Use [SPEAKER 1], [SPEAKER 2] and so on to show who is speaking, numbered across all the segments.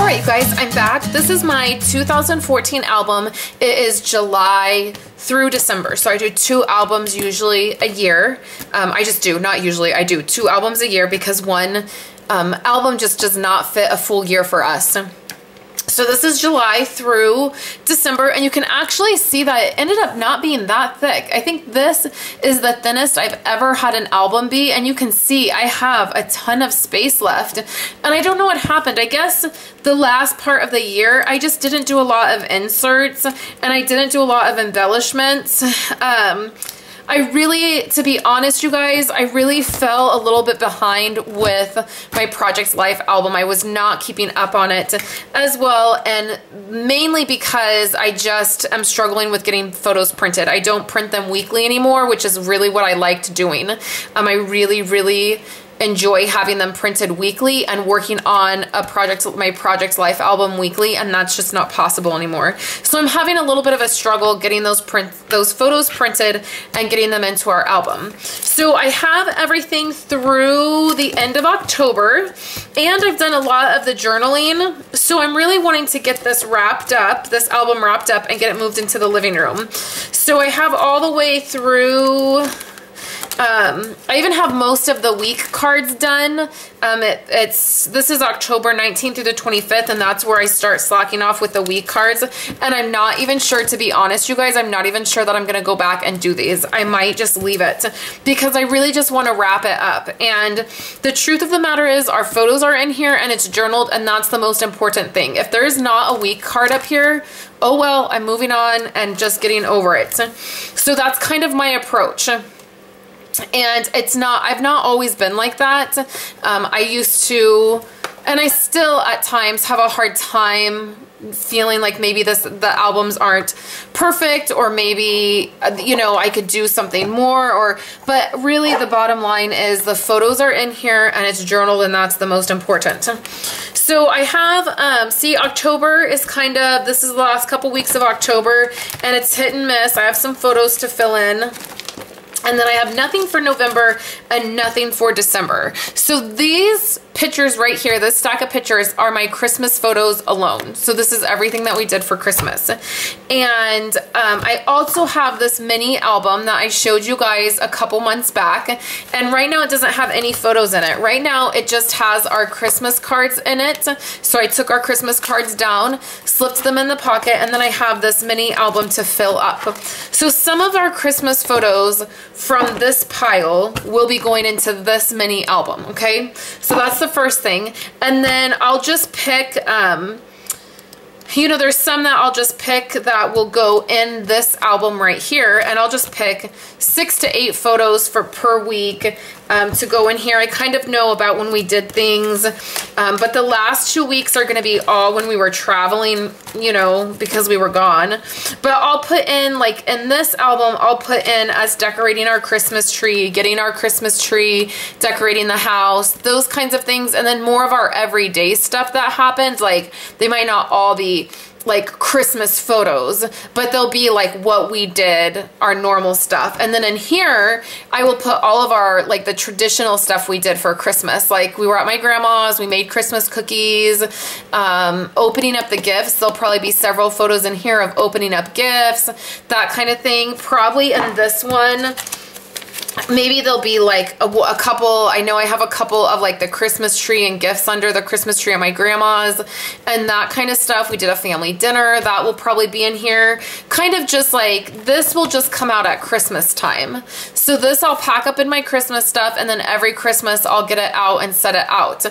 [SPEAKER 1] Alright you guys, I'm back. This is my 2014 album. It is July through December. So I do 2 albums usually a year. I do 2 albums a year because one album just does not fit a full year for us. So this is July through December, and you can actually see that it ended up not being that thick. I think this is the thinnest I've ever had an album be, and you can see I have a ton of space left, and I don't know what happened. I guess the last part of the year, I just didn't do a lot of inserts, and I didn't do a lot of embellishments. I really, to be honest, you guys, I really fell a little bit behind with my Project Life album. I was not keeping up on it as well, and mainly because I just am struggling with getting photos printed. I don't print them weekly anymore, which is really what I liked doing. I really enjoy having them printed weekly and working on my Project Life album weekly, and that's just not possible anymore. So I'm having a little bit of a struggle getting those photos printed and getting them into our album. So I have everything through the end of October, and I've done a lot of the journaling. So I'm really wanting to get this album wrapped up and get it moved into the living room. So I have all the way through, I even have most of the week cards done. This is October 19th through the 25th, and that's where I start slacking off with the week cards. And I'm not even sure, to be honest, you guys, I'm not even sure that I'm gonna go back and do these. I might just leave it because I really just wanna wrap it up. And the truth of the matter is our photos are in here and it's journaled, and that's the most important thing. If there is not a week card up here, oh well, I'm moving on and just getting over it. So that's kind of my approach. And I've not always been like that. I used to, and I still at times have a hard time feeling like maybe the albums aren't perfect, or maybe, you know, I could do something more, but really the bottom line is the photos are in here and it's journaled, and that's the most important. So I have, see, October is this is the last couple weeks of October, and it's hit and miss. I have some photos to fill in. And then I have nothing for November and nothing for December. So these pictures right here, this stack of pictures, are my Christmas photos alone. So this is everything that we did for Christmas. And I also have this mini album that I showed you guys a couple months back. And right now it doesn't have any photos in it. Right now it just has our Christmas cards in it. So I took our Christmas cards down, slipped them in the pocket, and then I have this mini album to fill up. So some of our Christmas photos from this pile will be going into this mini album, okay? So that's the first thing. And then I'll just pick, you know, there's some that I'll just pick that will go in this album right here, and I'll just pick 6 to 8 photos per week to go in here. I kind of know about when we did things, but the last 2 weeks are going to be all when we were traveling, you know, because we were gone. But I'll put in, like in this album, I'll put in us decorating our Christmas tree, getting our Christmas tree, decorating the house, those kinds of things. And then more of our everyday stuff that happens. Like, they might not all be like Christmas photos, but they'll be like what we did, our normal stuff. And then in here, I will put all of our, like, the traditional stuff we did for Christmas. Like, we were at my grandma's, we made Christmas cookies, opening up the gifts. There'll probably be several photos in here of opening up gifts, that kind of thing. Probably in this one, maybe there'll be like a couple, I know I have a couple of like the Christmas tree and gifts under the Christmas tree at my grandma's and that kind of stuff. We did a family dinner, that will probably be in here. Kind of just like, this will just come out at Christmas time. So this I'll pack up in my Christmas stuff, and then every Christmas I'll get it out and set it out.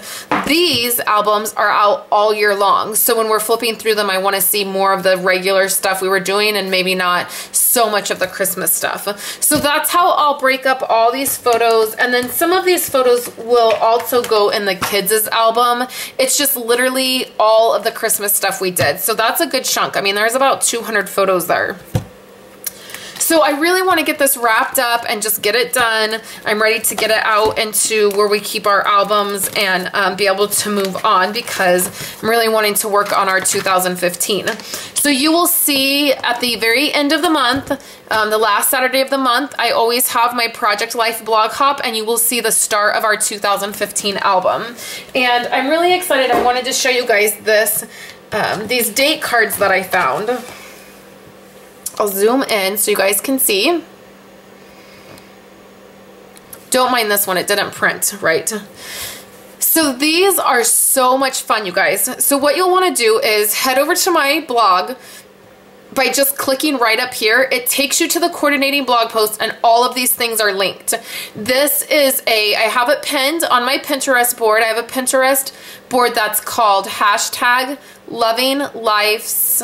[SPEAKER 1] These albums are out all year long. So when we're flipping through them, I want to see more of the regular stuff we were doing and maybe not so much of the Christmas stuff. So that's how I'll break up all these photos. And then some of these photos will also go in the kids' album. It's just literally all of the Christmas stuff we did. So that's a good chunk. I mean, there's about 200 photos there. So I really want to get this wrapped up and just get it done. I'm ready to get it out into where we keep our albums and be able to move on, because I'm really wanting to work on our 2015. So you will see at the very end of the month, the last Saturday of the month, I always have my Project Life blog hop, and you will see the start of our 2015 album. And I'm really excited. I wanted to show you guys this, these date cards that I found. I'll zoom in so you guys can see. Don't mind this one, it didn't print, right? So these are so much fun, you guys. So what you'll want to do is head over to my blog by just clicking right up here. It takes you to the coordinating blog post, and all of these things are linked. This is I have it pinned on my Pinterest board. I have a Pinterest board that's called hashtag Loving Life's,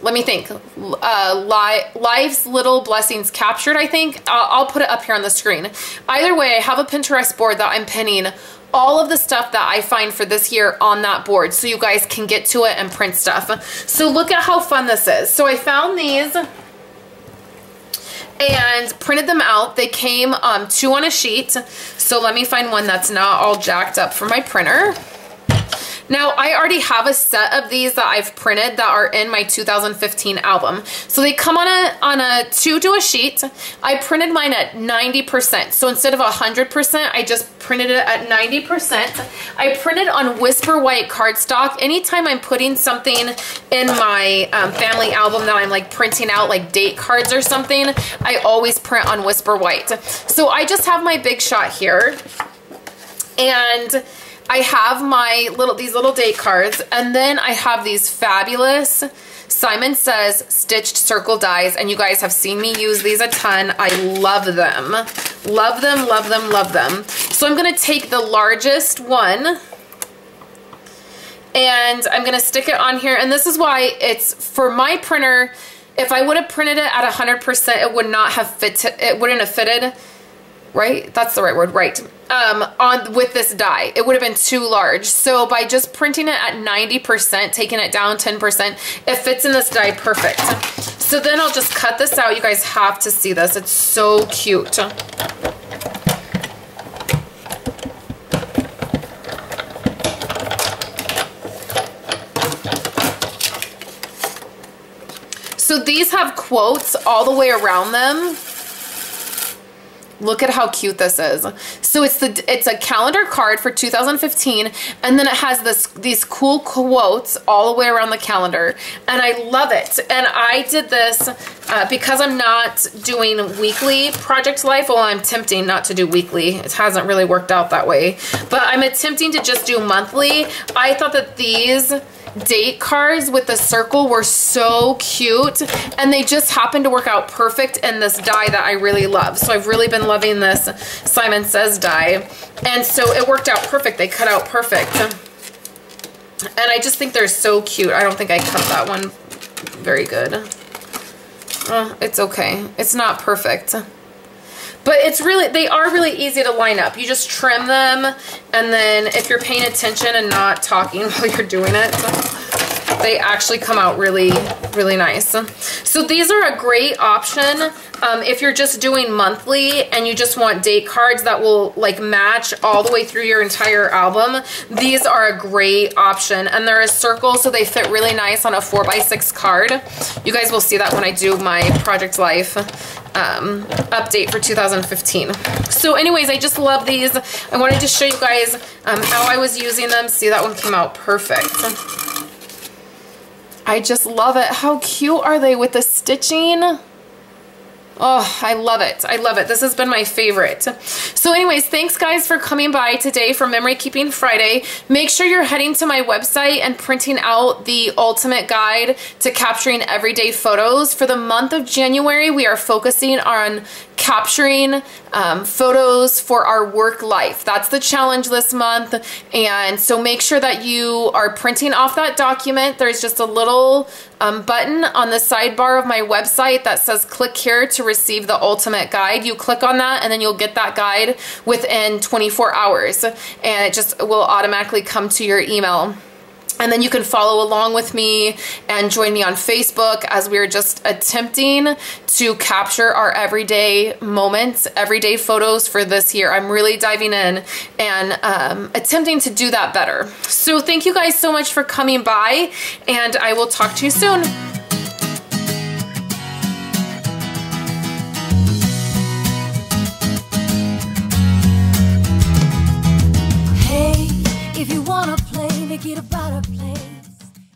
[SPEAKER 1] let me think, Life's Little Blessings Captured, I think. I'll put it up here on the screen. Either way, I have a Pinterest board that I'm pinning all of the stuff that I find for this year on that board, so you guys can get to it and print stuff. So look at how fun this is. So I found these and printed them out. They came 2 on a sheet. So let me find one that's not all jacked up for my printer. Now, I already have a set of these that I've printed that are in my 2015 album. So they come on a 2 to a sheet. I printed mine at 90%. So instead of 100%, I just printed it at 90%. I printed on Whisper White cardstock. Anytime I'm putting something in my family album that I'm like printing out, like date cards or something, I always print on Whisper White. So I just have my Big Shot here, and I have these little date cards, and then I have these fabulous Simon Says stitched circle dies, and you guys have seen me use these a ton. I love them. Love them, love them, love them. So I'm gonna take the largest one, and I'm gonna stick it on here, and this is why it's for my printer. If I would have printed it at 100%, it would not have it wouldn't have fitted, right? That's the right word, right? With this die, it would have been too large. So by just printing it at 90%, taking it down 10%, it fits in this die perfect. So then I'll just cut this out. You guys have to see this. It's so cute. So these have quotes all the way around them. Look at how cute this is. So it's a calendar card for 2015, and then it has these cool quotes all the way around the calendar, and I love it. And I did this because I'm not doing weekly Project Life. Well, I'm attempting not to do weekly. It hasn't really worked out that way, but I'm attempting to just do monthly. I thought that these date cards with the circle were so cute, and they just happened to work out perfect in this die that I really love. So I've really been loving this Simon Says die, and so it worked out perfect. They cut out perfect, and I just think they're so cute. I don't think I cut that one very good. It's okay. It's not perfect, but they are really easy to line up. You just trim them, and then if you're paying attention and not talking while you're doing it, they actually come out really, really nice. So these are a great option if you're just doing monthly and you just want date cards that will like match all the way through your entire album. These are a great option, and they're a circle, so they fit really nice on a 4x6 card. You guys will see that when I do my Project Life update for 2015. So anyways, I just love these. I wanted to show you guys how I was using them. See, that one came out perfect. I just love it. How cute are they with the stitching? Oh, I love it. I love it. This has been my favorite. So anyways, thanks guys for coming by today for Memory Keeping Friday. Make sure you're heading to my website and printing out the ultimate guide to capturing everyday photos. For the month of January, we are focusing on capturing photos for our work life. That's the challenge this month. And so make sure that you are printing off that document. There's just a little button on the sidebar of my website that says click here to receive the ultimate guide. You click on that, and then you'll get that guide within 24 hours, and it just will automatically come to your email. And then you can follow along with me and join me on Facebook as we're just attempting to capture our everyday moments, everyday photos for this year. I'm really diving in and attempting to do that better. So thank you guys so much for coming by, and I will talk to you soon.
[SPEAKER 2] Hey, if you wanna play, make it about a play.